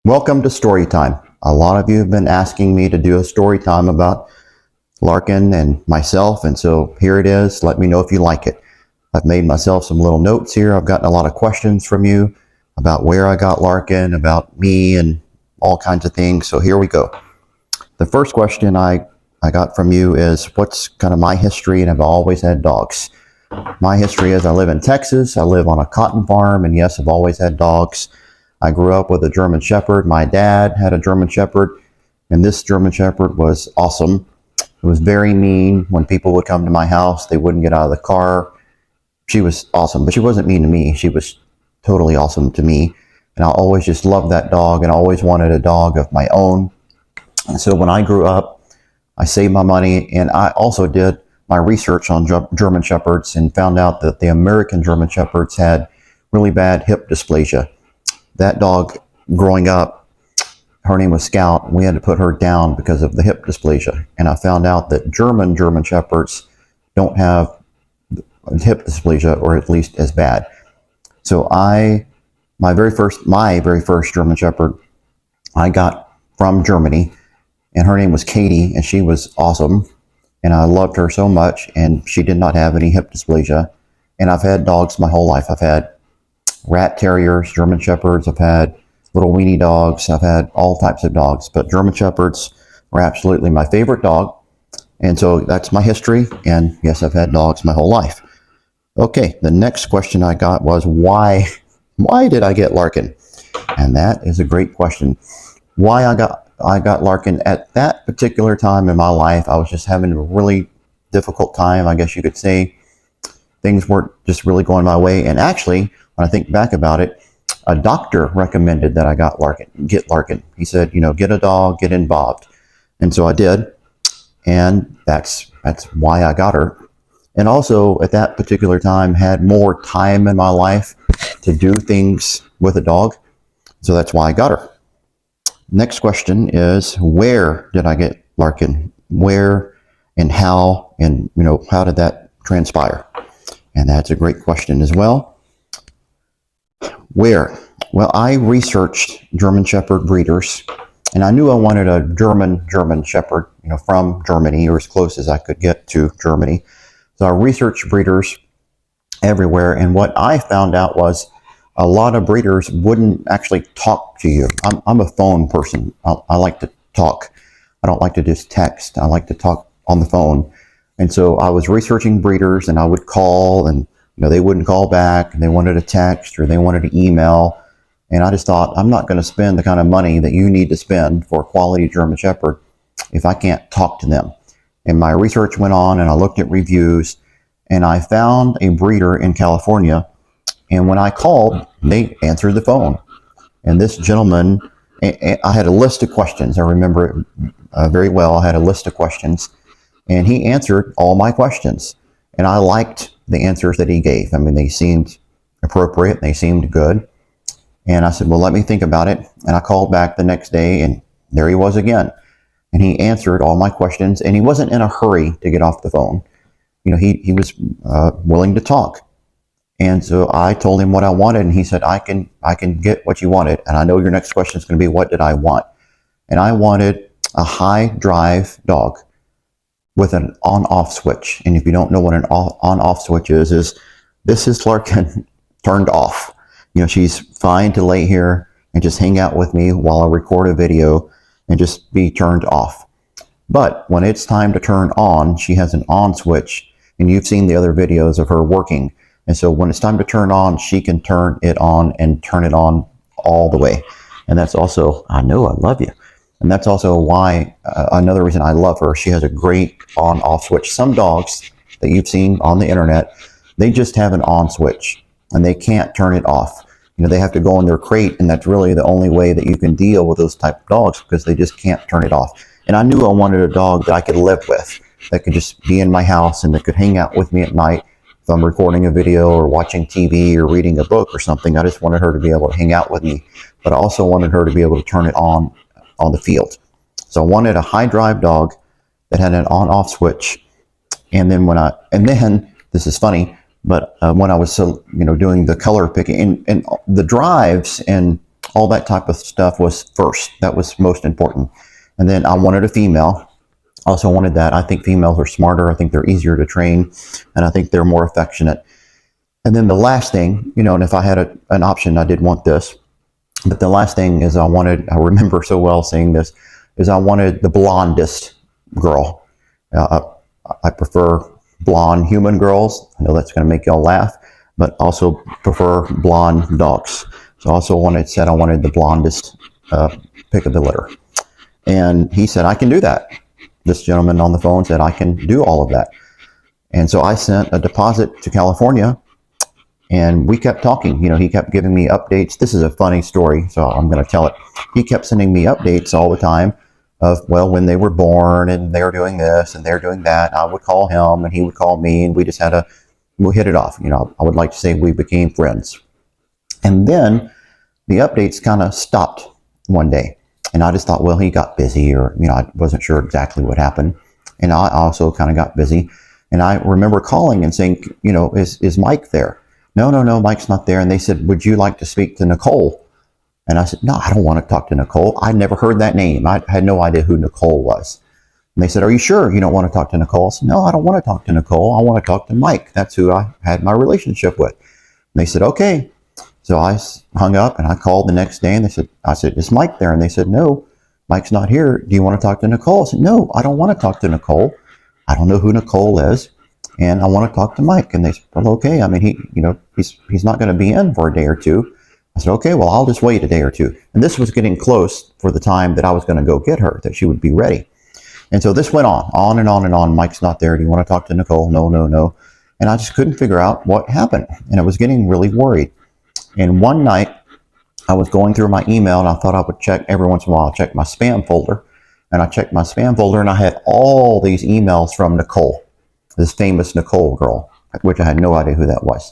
Welcome to story time. A lot of you have been asking me to do a story time about Larkin and myself, and so here it is. Let me know if you like it. I've made myself some little notes here. I've gotten a lot of questions from you about where I got Larkin, about me, and all kinds of things. So here we go. The first question I got from you is, what's kind of my history? And I've always had dogs. My history is I live in Texas. I live on a cotton farm, and yes, I've always had dogs. I grew up with a German Shepherd. My dad had a German Shepherd, and this German Shepherd was awesome. It was very mean. When people would come to my house, they wouldn't get out of the car. She was awesome, but she wasn't mean to me. She was totally awesome to me, and I always just loved that dog and always wanted a dog of my own. And so when I grew up, I saved my money, and I also did my research on German Shepherds and found out that the American German Shepherds had really bad hip dysplasia. That dog, growing up, her name was Scout. We had to put her down because of the hip dysplasia. And I found out that German Shepherds don't have hip dysplasia, or at least as bad. So my very first German Shepherd, I got from Germany, and her name was Katie, and she was awesome. And I loved her so much, and she did not have any hip dysplasia. And I've had dogs my whole life. I've had rat terriers, German Shepherds, I've had little weenie dogs, I've had all types of dogs, but German Shepherds were absolutely my favorite dog. And so that's my history, and yes, I've had dogs my whole life. Okay, the next question I got was, why did I get Larkin? And that is a great question. Why I got Larkin at that particular time in my life, I was just having a really difficult time, I guess you could say. Things weren't just really going my way, and actually, when I think back about it, a doctor recommended that I get Larkin. He said, get a dog, get involved. And so I did. And that's why I got her. And also at that particular time had more time in my life to do things with a dog. So that's why I got her. Next question is, where did I get Larkin? Where and how, and how did that transpire? And that's a great question as well. Where? Well, I researched German Shepherd breeders, and I knew I wanted a German Shepherd, from Germany, or as close as I could get to Germany. So I researched breeders everywhere, and what I found out was a lot of breeders wouldn't actually talk to you. I'm a phone person. I like to talk. I don't like to just text. I like to talk on the phone. And so I was researching breeders, and I would call, and they wouldn't call back, and they wanted a text, or they wanted an email. And I just thought, I'm not going to spend the kind of money that you need to spend for a quality German Shepherd if I can't talk to them. And my research went on, and I looked at reviews, and I found a breeder in California. And when I called, they answered the phone. And this gentleman, I had a list of questions. I remember it very well. I had a list of questions, and he answered all my questions. And I liked the answers that he gave. I mean, they seemed appropriate. They seemed good. And I said, well, let me think about it. And I called back the next day, and there he was again. And he answered all my questions, and he wasn't in a hurry to get off the phone. He was willing to talk. And so I told him what I wanted, and he said, I can get what you wanted. And I know your next question is going to be, what did I want? And I wanted a high drive dog with an on-off switch. And if you don't know what an on-off switch is this is Larkin turned off. She's fine to lay here and just hang out with me while I record a video and just be turned off. But when it's time to turn on, she has an on switch, and you've seen the other videos of her working. And so when it's time to turn on, she can turn it on and turn it on all the way. And that's also, I know I love you. And that's also why, another reason I love her. She has a great on-off switch. Some dogs that you've seen on the internet, they just have an on switch, and they can't turn it off. They have to go in their crate, and that's really the only way that you can deal with those type of dogs, because they just can't turn it off. And I knew I wanted a dog that I could live with, that could just be in my house, and that could hang out with me at night. If I'm recording a video or watching TV or reading a book or something, I just wanted her to be able to hang out with me. But I also wanted her to be able to turn it on the field. So I wanted a high drive dog that had an on-off switch. And then this is funny, but when I was doing the color picking and the drives and all that type of stuff was first. That was most important. And then I wanted a female. Also wanted that. I think females are smarter. I think they're easier to train, and I think they're more affectionate. And then the last thing, and if I had an option, I did want this. But the last thing is I remember so well saying this, is I wanted the blondest girl. I prefer blonde human girls. I know that's going to make y'all laugh, but also prefer blonde dogs. So I also said I wanted the blondest pick of the litter. And he said, I can do that. This gentleman on the phone said, I can do all of that. And so I sent a deposit to California, and we kept talking. He kept giving me updates. This is a funny story, so I'm going to tell it. He kept sending me updates all the time of, well, when they were born, and they were doing this, and they're doing that. I would call him, and he would call me, and we hit it off. I would like to say we became friends. And then the updates kind of stopped one day. And I just thought, well, he got busy, or, I wasn't sure exactly what happened. And I also kind of got busy. And I remember calling and saying, is Mike there? No, Mike's not there. And they said, would you like to speak to Nicole? And I said, no, I don't want to talk to Nicole. I'd never heard that name. I had no idea who Nicole was. And they said, are you sure you don't want to talk to Nicole? I said, no, I don't want to talk to Nicole. I want to talk to Mike. That's who I had my relationship with. And they said, okay. So I hung up, and I called the next day, and I said, is Mike there? And they said, no, Mike's not here. Do you want to talk to Nicole? I said, no, I don't want to talk to Nicole. I don't know who Nicole is, and I want to talk to Mike. And they said, well, okay. I mean, he's not going to be in for a day or two. I said, okay, well, I'll just wait a day or two. And this was getting close for the time that I was going to go get her, that she would be ready. And so this went on and on and on. Mike's not there. Do you want to talk to Nicole? No. And I just couldn't figure out what happened. And I was getting really worried. And one night, I was going through my email, and I thought I would check every once in a while, check my spam folder. And I checked my spam folder, and I had all these emails from Nicole, this famous Nicole girl, which I had no idea who that was.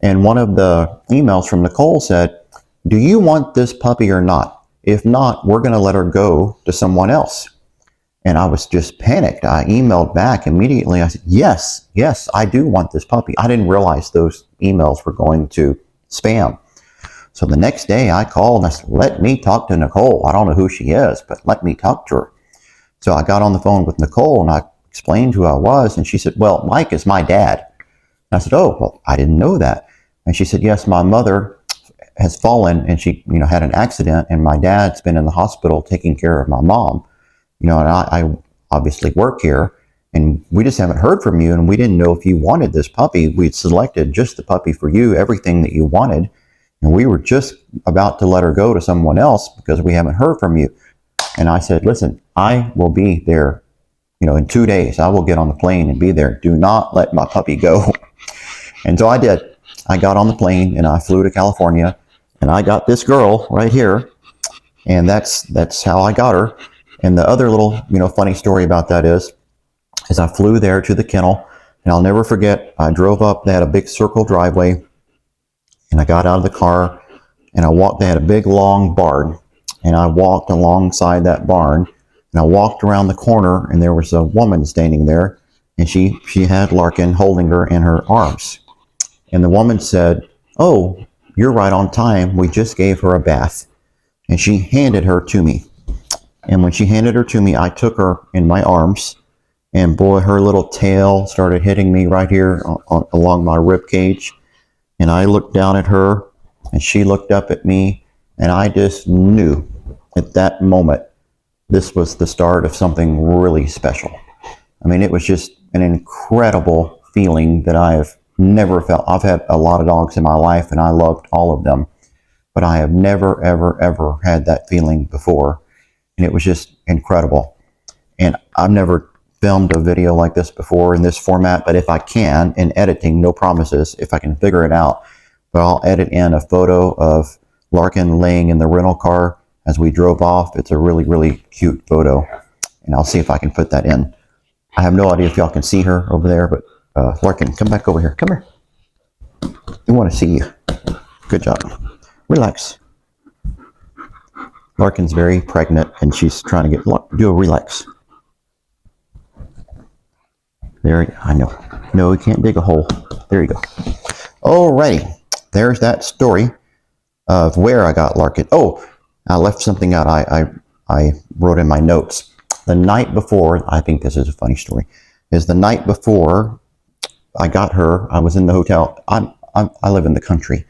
And one of the emails from Nicole said, do you want this puppy or not? If not, we're going to let her go to someone else. And I was just panicked. I emailed back immediately. I said, yes, I do want this puppy. I didn't realize those emails were going to spam. So the next day I called and I said, let me talk to Nicole. I don't know who she is, but let me talk to her. So I got on the phone with Nicole, and I explained who I was, and she said, well, Mike is my dad. And I said, oh, well, I didn't know that. And she said, yes, my mother has fallen, and she, had an accident, and my dad's been in the hospital taking care of my mom. And I obviously work here, and we just haven't heard from you, and we didn't know if you wanted this puppy. We'd selected just the puppy for you, everything that you wanted, and we were just about to let her go to someone else because we haven't heard from you. And I said, listen, I will be there, in 2 days. I will get on the plane and be there. Do not let my puppy go. And so I did. I got on the plane, and I flew to California, and I got this girl right here, and that's how I got her. And the other little, funny story about that is I flew there to the kennel, and I'll never forget, I drove up. They had a big circle driveway, and I got out of the car, and they had a big long barn, and I walked alongside that barn, and I walked around the corner, and there was a woman standing there, and she had Larkin holding her in her arms. And the woman said, oh, you're right on time. We just gave her a bath. And she handed her to me. And when she handed her to me, I took her in my arms, and boy, her little tail started hitting me right here along my rib cage. And I looked down at her, and she looked up at me, and I just knew at that moment this was the start of something really special. I mean, it was just an incredible feeling that I have never felt. I've had a lot of dogs in my life, and I loved all of them, but I have never, ever, ever had that feeling before. And it was just incredible. And I've never filmed a video like this before in this format, but if I can, in editing, no promises, if I can figure it out, but I'll edit in a photo of Larkin laying in the rental car as we drove off. It's a really, really cute photo, and I'll see if I can put that in. I have no idea if y'all can see her over there, but Larkin, come back over here. Come here. We want to see you. Good job. Relax. Larkin's very pregnant, and she's trying to do a relax. There, I know. No, we can't dig a hole. There you go. Alrighty. There's that story. of where I got Larkin. Oh, I left something out. I wrote in my notes. The night before, I think this is a funny story, is the night before I got her, I was in the hotel. I live in the country.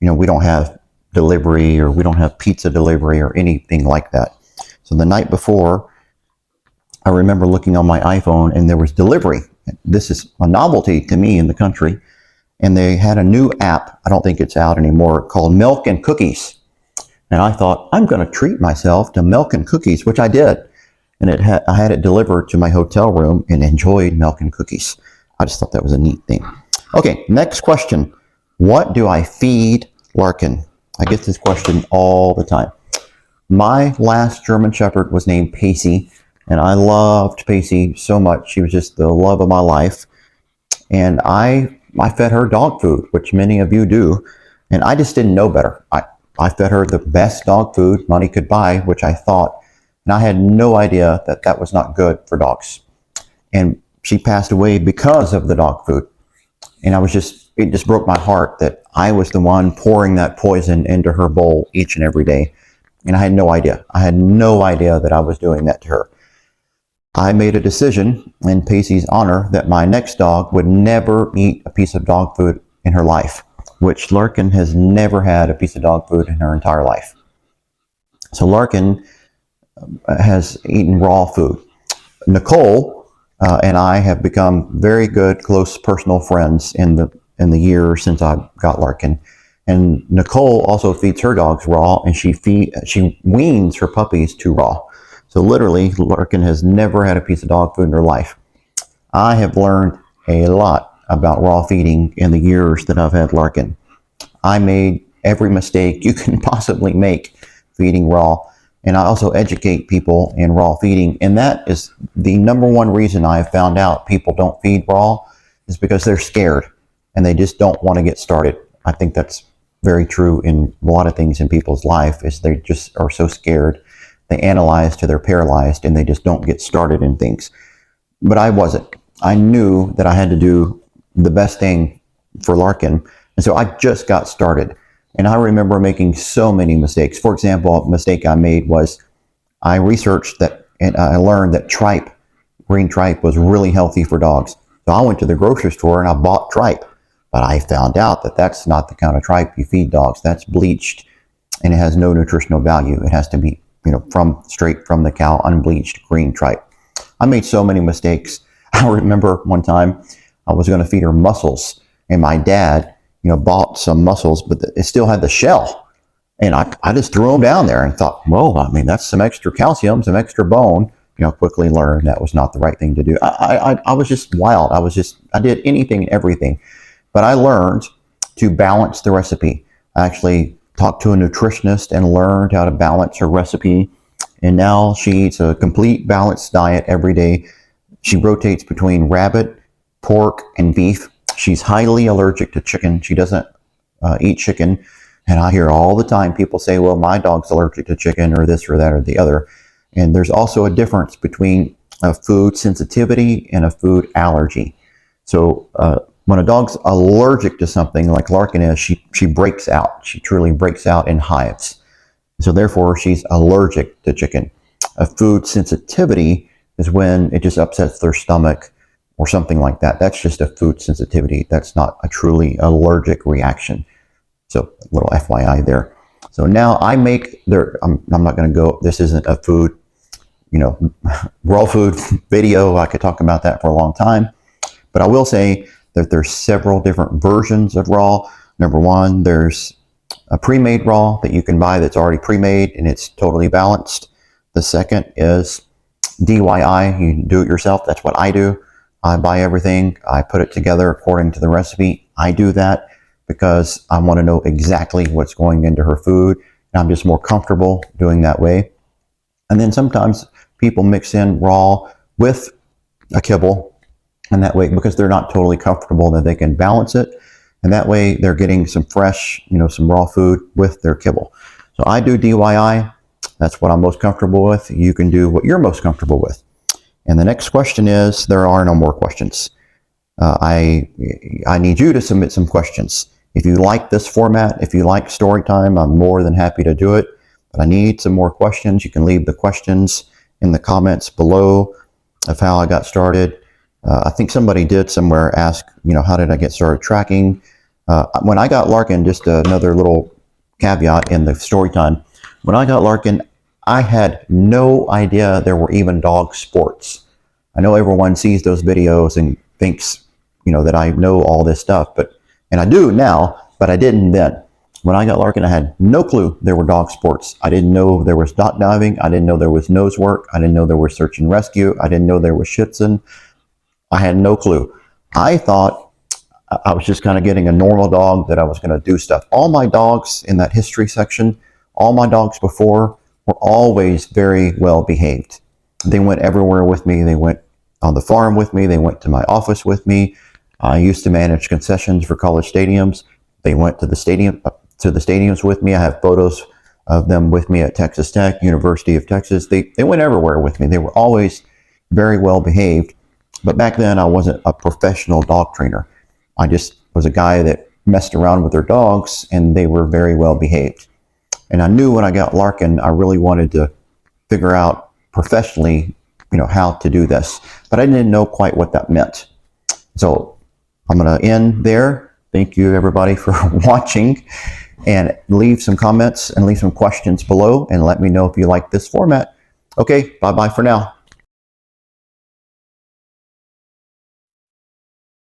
You know, we don't have delivery, or we don't have pizza delivery or anything like that. So the night before, I remember looking on my iPhone and there was delivery. This is a novelty to me in the country. And they had a new app, I don't think it's out anymore, called Milk and Cookies. And I thought, I'm going to treat myself to milk and cookies, which I did. And I had it delivered to my hotel room and enjoyed milk and cookies. I just thought that was a neat thing. Okay, next question. What do I feed Larkin? I get this question all the time. My last German Shepherd was named Pacey, and I loved Pacey so much. She was just the love of my life. And I fed her dog food, which many of you do, and I just didn't know better. I fed her the best dog food money could buy, which I thought, and I had no idea that that was not good for dogs. And she passed away because of the dog food. And it just broke my heart that I was the one pouring that poison into her bowl each and every day. And I had no idea. I had no idea that I was doing that to her. I made a decision in Pacey's honor that my next dog would never eat a piece of dog food in her life, which Larkin has never had a piece of dog food in her entire life. So Larkin has eaten raw food. Nicole and I have become very good, close personal friends in the year since I got Larkin. And Nicole also feeds her dogs raw, and she weans her puppies to raw. So literally, Larkin has never had a piece of dog food in her life. I have learned a lot about raw feeding in the years that I've had Larkin. I made every mistake you can possibly make feeding raw. And I also educate people in raw feeding. And that is the number one reason I have found out people don't feed raw, is because they're scared and they just don't want to get started. I think that's very true in a lot of things in people's life, is they just are so scared. They analyze till they're paralyzed and they just don't get started in things. But I wasn't. I knew that I had to do the best thing for Larkin. And so I just got started. And I remember making so many mistakes. For example, a mistake I made was I researched that, and I learned that tripe, green tripe, was really healthy for dogs. So I went to the grocery store and I bought tripe. But I found out that that's not the kind of tripe you feed dogs. That's bleached and it has no nutritional value. It has to be, straight from the cow, unbleached green tripe. I made so many mistakes. I remember one time I was going to feed her mussels, and my dad, bought some mussels, but it still had the shell. And I just threw them down there and thought, well, that's some extra calcium, some extra bone. Quickly learned that was not the right thing to do. I was just wild. I did anything and everything. But I learned to balance the recipe. I actually talked to a nutritionist and learned how to balance her recipe. And now she eats a complete balanced diet every day. She rotates between rabbit, pork, and beef. She's highly allergic to chicken. She doesn't eat chicken. And I hear all the time people say, well, my dog's allergic to chicken, or this or that or the other. And there's also a difference between a food sensitivity and a food allergy. So when a dog's allergic to something like Larkin is, she breaks out. She truly breaks out in hives. So therefore, she's allergic to chicken. A food sensitivity is when it just upsets their stomach or something like that. That's just a food sensitivity. That's not a truly allergic reaction. So a little FYI there. So now I'm not going to go, this isn't a food, raw food video. I could talk about that for a long time. But I will say that there's several different versions of raw. Number one, there's a pre-made raw that you can buy that's already pre-made and it's totally balanced. The second is DIY. You do it yourself. That's what I do. I buy everything. I put it together according to the recipe. I do that because I want to know exactly what's going into her food. And I'm just more comfortable doing that way. And then sometimes people mix in raw with a kibble, and that way, because they're not totally comfortable, that they can balance it. And that way they're getting some fresh, some raw food with their kibble. So I do DIY. That's what I'm most comfortable with. You can do what you're most comfortable with. And the next question is, there are no more questions. I need you to submit some questions. If you like this format, if you like story time, I'm more than happy to do it. But I need some more questions. You can leave the questions in the comments below of how I got started. I think somebody did somewhere ask, how did I get started tracking? When I got Larkin, just another little caveat in the story time, when I got Larkin, I had no idea there were even dog sports. I know everyone sees those videos and thinks, that I know all this stuff, and I do now, but I didn't then. When I got Larkin, I had no clue there were dog sports. I didn't know there was dot diving. I didn't know there was nose work. I didn't know there was search and rescue. I didn't know there was Schützen. I had no clue. I thought I was just kind of getting a normal dog that I was going to do stuff. All my dogs in that history section, all my dogs before were always very well behaved. They went everywhere with me. They went on the farm with me. They went to my office with me. I used to manage concessions for college stadiums. They went to the stadiums with me. I have photos of them with me at Texas Tech, University of Texas. They went everywhere with me. They were always very well behaved. But back then, I wasn't a professional dog trainer. I just was a guy that messed around with their dogs, and they were very well behaved. And I knew when I got Larkin, I really wanted to figure out professionally, how to do this. But I didn't know quite what that meant. So I'm going to end there. Thank you, everybody, for watching. And leave some comments and leave some questions below, and let me know if you like this format. Okay, bye-bye for now.